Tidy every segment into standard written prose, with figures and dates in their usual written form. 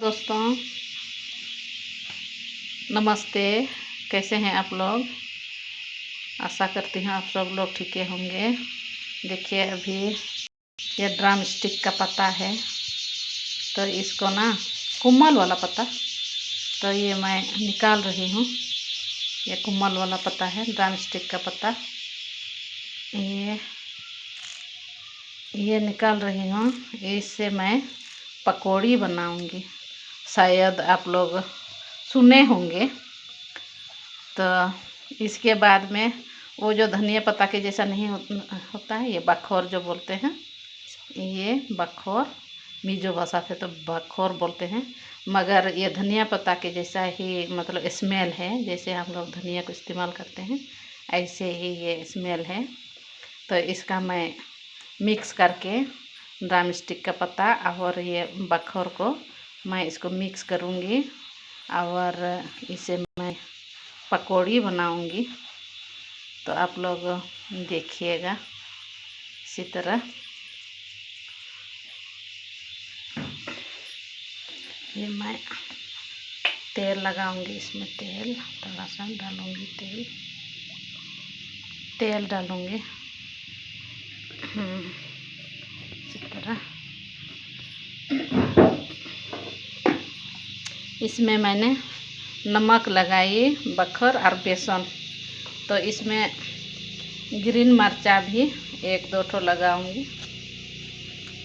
दोस्तों नमस्ते। कैसे हैं आप लोग? आशा करती हूँ आप सब लोग ठीक होंगे। देखिए अभी ये ड्रम स्टिक का पत्ता है, तो इसको ना कुम्मल वाला पत्ता, तो ये मैं निकाल रही हूँ। ये कुम्मल वाला पत्ता है, ड्रम स्टिक का पत्ता। ये निकाल रही हूँ। इससे मैं पकौड़ी बनाऊंगी। शायद आप लोग सुने होंगे। तो इसके बाद में वो जो धनिया पत्ता के जैसा नहीं होता है, ये बखोर जो बोलते हैं, ये बखोर मिजो भाषा से तो बखोर बोलते हैं, मगर ये धनिया पत्ता के जैसा ही मतलब स्मेल है। जैसे हम लोग धनिया को इस्तेमाल करते हैं ऐसे ही ये स्मेल है। तो इसका मैं मिक्स करके ड्रम स्टिक का पत्ता और ये बखोर को मैं इसको मिक्स करूँगी और इसे मैं पकौड़ी बनाऊंगी। तो आप लोग देखिएगा। इसी तरह ये मैं तेल लगाऊंगी, इसमें तेल थोड़ा सा डालूंगी, तेल डालूंगी। इसी तरह इसमें मैंने नमक लगाई, बखर और बेसन। तो इसमें ग्रीन मिर्चा भी 1-2 ठो लगाऊंगी,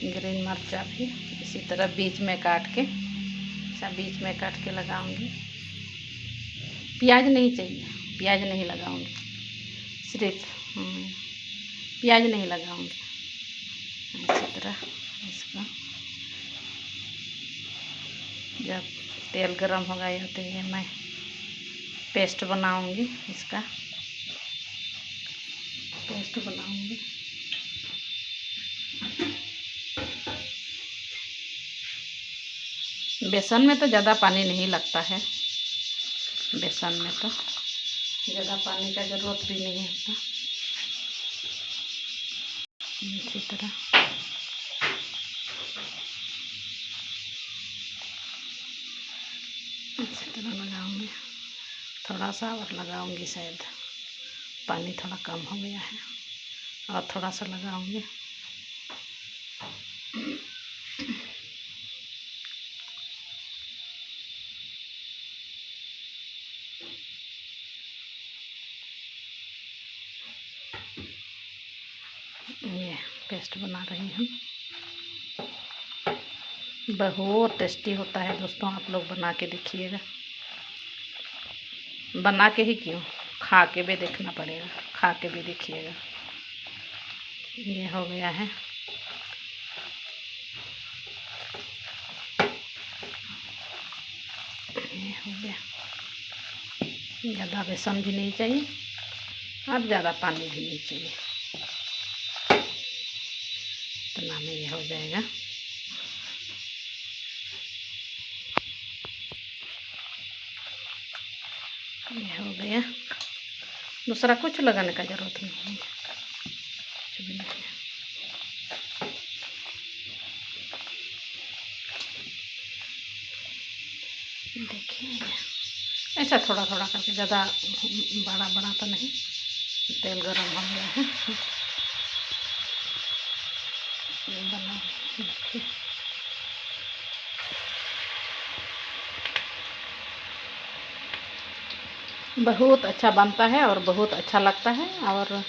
ग्रीन मिर्चा भी इसी तरह बीच में काट के, बीच में काट के लगाऊंगी। प्याज नहीं चाहिए, प्याज नहीं लगाऊंगी, सिर्फ प्याज नहीं लगाऊंगी। इसी तरह इसको जब तेल गरम हो गया तो ये मैं पेस्ट बनाऊंगी, इसका पेस्ट बनाऊंगी। बेसन में तो ज़्यादा पानी नहीं लगता है, बेसन में तो ज़्यादा पानी का ज़रूरत भी नहीं होता। इसी तरह लगाऊंगी, थोड़ा सा और लगाऊंगी, शायद पानी थोड़ा कम हो गया है और थोड़ा सा लगाऊंगी। ये पेस्ट बना रही हूँ, बहुत टेस्टी होता है दोस्तों। आप लोग बना के देखिएगा, बना के ही क्यों, खा के भी देखना पड़ेगा, खा के भी देखिएगा। ये हो गया है। ये हो गया। ज़्यादा बेसन भी नहीं चाहिए और ज़्यादा पानी भी नहीं चाहिए, इतना में ये हो जाएगा। ये हो गया। दूसरा कुछ लगाने का ज़रूरत नहीं है, कुछ भी नहीं। देखिए ऐसा थोड़ा थोड़ा करके, ज़्यादा बड़ा बड़ा तो नहीं। तेल गरम हो गया है, बना देखिए। बहुत अच्छा बनता है और बहुत अच्छा लगता है, और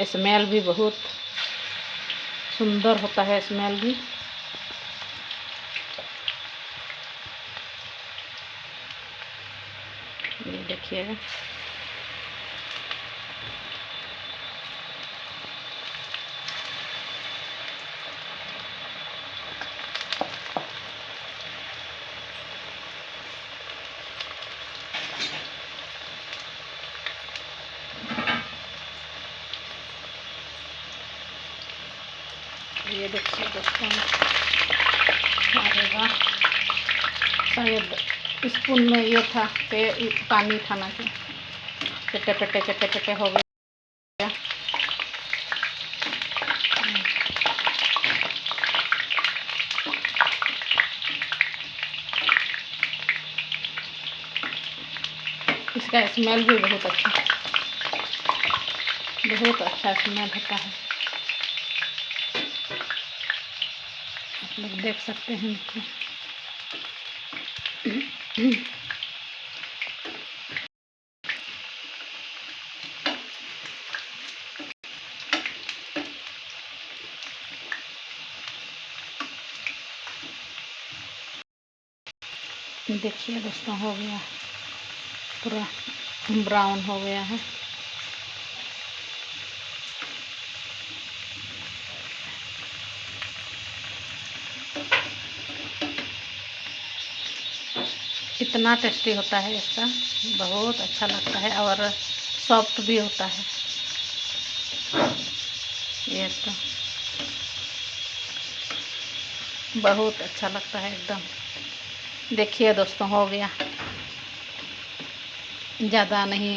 स्मेल भी बहुत सुंदर होता है, स्मेल भी। ये देखिएगा। ये देखिए दोस्तों, अरे वाह, शायद स्पून में ये था पानी था ना, चटे चटे चटे चटे हो गया। इसका स्मेल भी बहुत अच्छा स्मेल होता है। आप लोग देख सकते हैं इसको। देखिए दोस्तों, हो गया पूरा ब्राउन हो गया है। इतना टेस्टी होता है इसका, बहुत अच्छा लगता है और सॉफ्ट भी होता है। ये तो बहुत अच्छा लगता है एकदम। देखिए दोस्तों, हो गया। ज़्यादा नहीं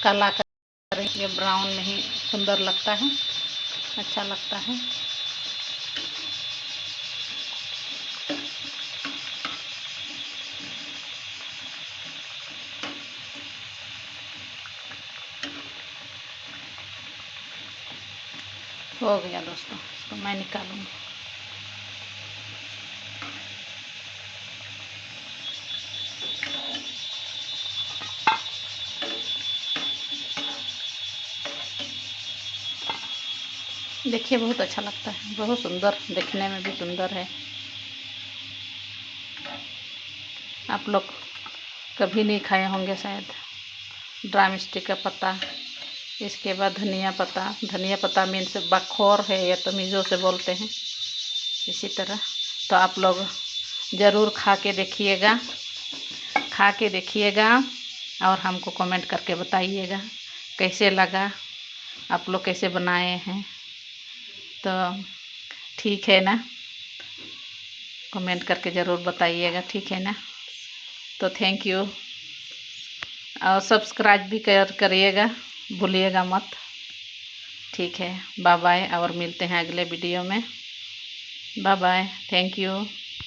काला करें, ये ब्राउन में ही सुंदर लगता है, अच्छा लगता है। हो गया दोस्तों, इसको मैं निकालूंगी। देखिए बहुत अच्छा लगता है, बहुत सुंदर, दिखने में भी सुंदर है। आप लोग कभी नहीं खाए होंगे शायद। ड्राम स्टिक का पत्ता, इसके बाद धनिया पत्ता मीन्स बखोर है, या तो मिजो से बोलते हैं इसी तरह। तो आप लोग ज़रूर खा के देखिएगा और हमको कमेंट करके बताइएगा कैसे लगा, आप लोग कैसे बनाए हैं। तो ठीक है ना, कमेंट करके ज़रूर बताइएगा, ठीक है ना। तो थैंक यू, और सब्सक्राइब भी करिएगा, भूलिएगा मत। ठीक है, बाय बाय, और मिलते हैं अगले वीडियो में। Bye bye, thank you.